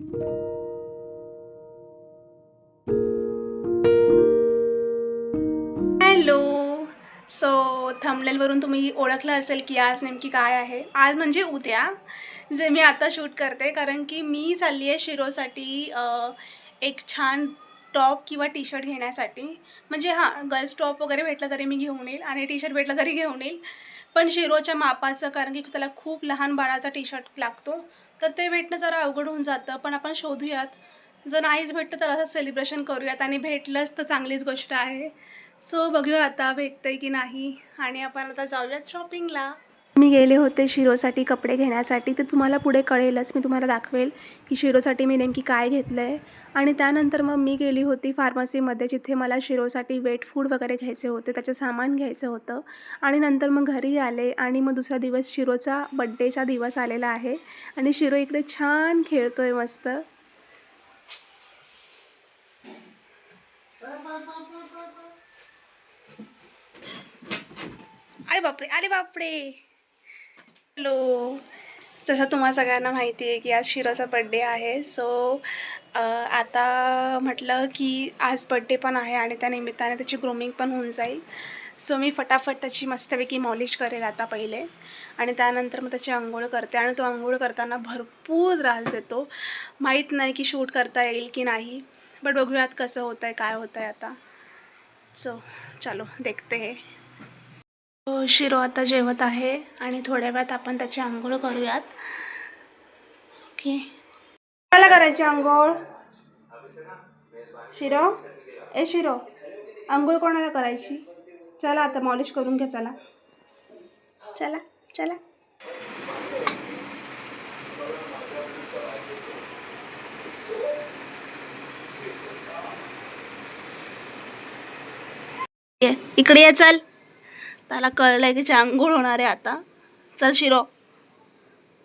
Hello. So थंबनेलवरून तुम्ही ओळखलं असेल की आज नेमकी काय आहे. आज म्हणजे उद्या जे मी आता शूट करते, कारण की मी चालली आहे शिरोसाठी एक छान टॉप किंवा टी शर्ट घेण्यासाठी. म्हणजे हां, गर्ल्स टॉप वगैरे भेटला तरी मी घेऊन येईल आणि टी शर्ट भेटला तरी घेऊन येईल, पण शिरोच्या मापाचं, कारण की त्याला खूप लहान बाळाचा टी शर्ट लागतो, तर ते भेटणं जरा अवघड होऊन जातं. पण आपण शोधूयात, जर नाहीच भेटतं तर असं सेलिब्रेशन करूयात, आणि भेटलंच तर चांगलीच गोष्ट आहे. सो बघूया आता भेटतंय की नाही, आणि आपण आता जाऊयात शॉपिंगला. मी गेले होते शिरोसाठी कपडे घेण्यासाठी, ते तुम्हाला पुढे कळेलच, मी तुम्हाला दाखवेल की शिरोसाठी मी नेमकी काय घेतलं आहे. आणि त्यानंतर मग मी गेली होती फार्मसीमध्ये, जिथे मला शिरोसाठी वेट फूड वगैरे घ्यायचे होते, त्याचं सामान घ्यायचं होतं. आणि नंतर मग घरी आले, आणि मग दुसरा दिवस शिरोचा बड्डेचा दिवस आलेला आहे, आणि शिरो इकडे छान खेळतो आहे मस्त. अरे बापरे, अरे बापरे. हॅलो. जसं तुम्हाला सगळ्यांना माहिती आहे की आज शिरोचा बड्डे आहे. सो आता म्हटलं की आज बड्डे पण आहे आणि त्या निमित्ताने त्याची ग्रूमिंग पण होऊन जाईल. सो मी फटाफट त्याची मस्तपैकी मॉलिश करेल आता पहिले, आणि त्यानंतर मग त्याची अंघोळ करते. आणि तो अंघोळ करताना भरपूर त्रास देतो. माहीत नाही की शूट करता येईल की नाही, बट बघूयात कसं होतं आहे, काय होतं आहे आता. सो चलो देखते है. शिरो आता जेवत आहे, आणि थोड्या वेळात आपण त्याची आंघोळ करूयात. ओके. कोणाला करायची आंघोळ? शिरो, ए शिरो, आंघोळ कोणाला करायची? चला आता मॉलिश करून घ्या. चला चला चला. ये इकडे ये, चल. त्याला कळलंय की आंघोळ होणार आहे आता. चल शिरो,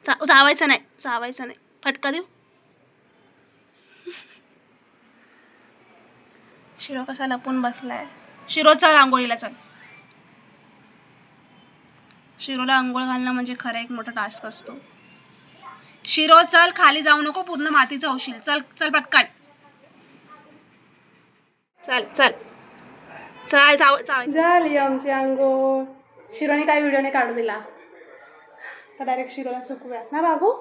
चावायचं नाही, चावायचं नाही. फटका देऊ. शिरो कसा लपून बसलाय. शिरो चल आंघोळीला, चल. शिरोला आंघोळ घालणं म्हणजे खरं एक मोठा टास्क असतो. शिरो चल, खाली जाऊ नको, पूर्ण मातीचं होशील. चल चल पटकन, चल चल चल. झाली आमची आंघोळ. शिरोने काय व्हिडिओने काढू दिला तर डायरेक्ट शिरोला सुकूयात ना बाबू.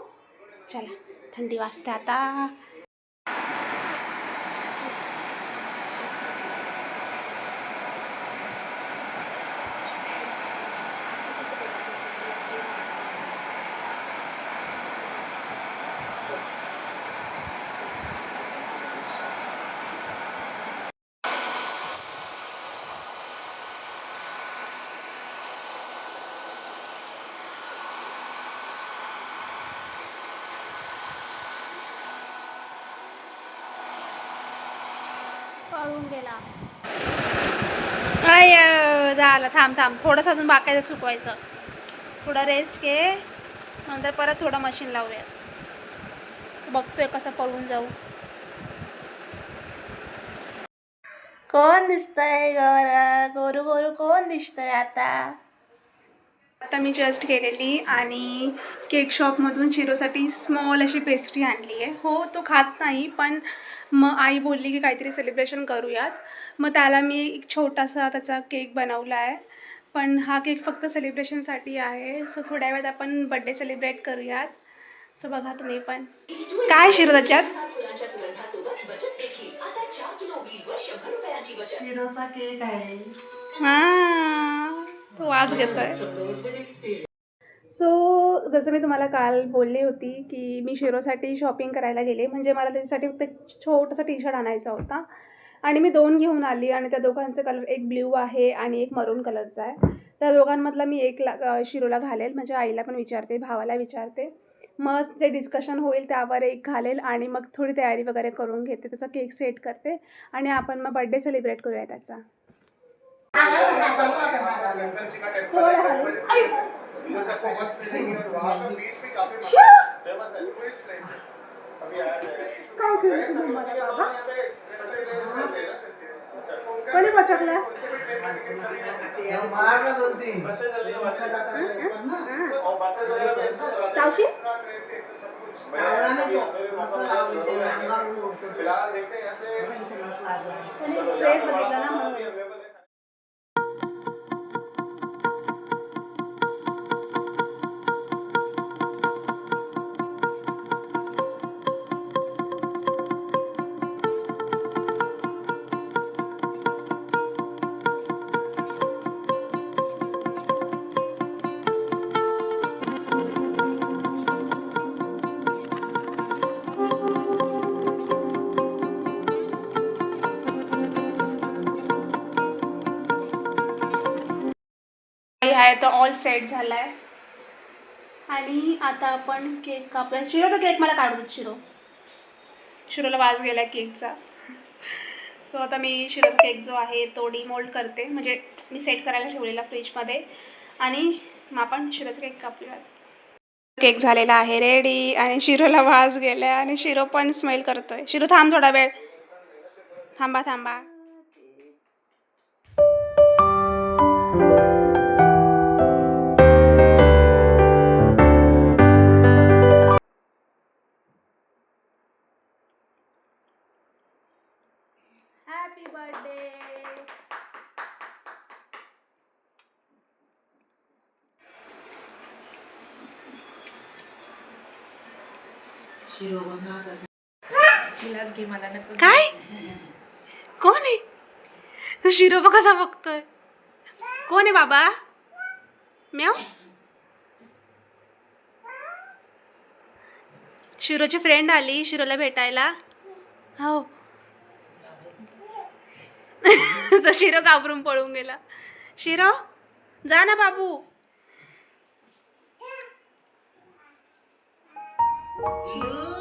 चला, थंडी वाजते आता. पळून गेला. अय झालं. थांब थांब, थोडंसं अजून बाकायचं सुकवायचं. थोडा रेस्ट घे, नंतर परत थोडं मशीन लावूया. बघतोय कसं पळून जाऊ. कोण दिसतंय गोरू गोरू, कोण दिसतंय आता? आता मी जस्ट गेलेली आणि केक शॉपमधून शिरोसाठी स्मॉल अशी पेस्ट्री आणली आहे. हो, तो खात नाही, पण मग आई बोलली की काहीतरी सेलिब्रेशन करूयात. मग त्याला मी एक छोटासा त्याचा केक बनवला आहे. पण हा केक फक्त सेलिब्रेशनसाठी आहे. सो थोड्या वेळात आपण बड्डे सेलिब्रेट करूयात. सो बघा तुम्ही पण. काय शिरो त्याच्यात? शिरोचा केक आहे. हां, तो वास घेतोय. सो जसं मी तुम्हाला काल बोलली होती की मी शिरोसाठी शॉपिंग करायला गेले, म्हणजे मला त्याच्यासाठी फक्त छोटासा टी शर्ट आणायचा होता, आणि मी 2 घेऊन आली. आणि त्या दोघांचे कलर, एक ब्ल्यू आहे आणि एक मरून कलरचा आहे. त्या दोघांमधला मी एक शिरोला घालेल, म्हणजे आईला पण विचारते, भावाला विचारते. मग जे डिस्कशन होईल त्यावर एक घालेल, आणि मग थोडी तयारी वगैरे करून घेते, त्याचा केक सेट करते, आणि आपण मग बड्डे सेलिब्रेट करूया त्याचा. कोणी पचकला? सावशी? चावला नाही तो. नको लावली ते अंगावर उडतो तो. बघा इथे नख लागला. ड्रेस बघितला ना म्हणून. आहे तो ऑल सेट झाला आहे आणि आता आपण केक कापूया. शिरो तर केक मला काढू देत. शिरोला वास गेला केकचा. सो आता मी शिरोचा केक जो आहे तो डिमोल्ड करते, म्हणजे मी सेट करायला ठेवलेला फ्रीजमध्ये, आणि मग आपण शिरोचा केक कापूया. केक झालेला आहे रेडी आणि शिरोला वास गेला आणि शिरो पण स्मेल करतोय. शिरो थांब थोडा वेळ, थांबा. Happy birthday. शिरो बघा त्याचा. तिलाच घे, मला नको. काय? कोण आहे तो? शिरो बघ कसा बघतोय. कोण आहे बाबा? म्याव. शिरोची फ्रेंड आली शिरोला भेटायला. हो. तो शिरो घाबरून पळून गेला. शिरो जा ना बाबू. शिरो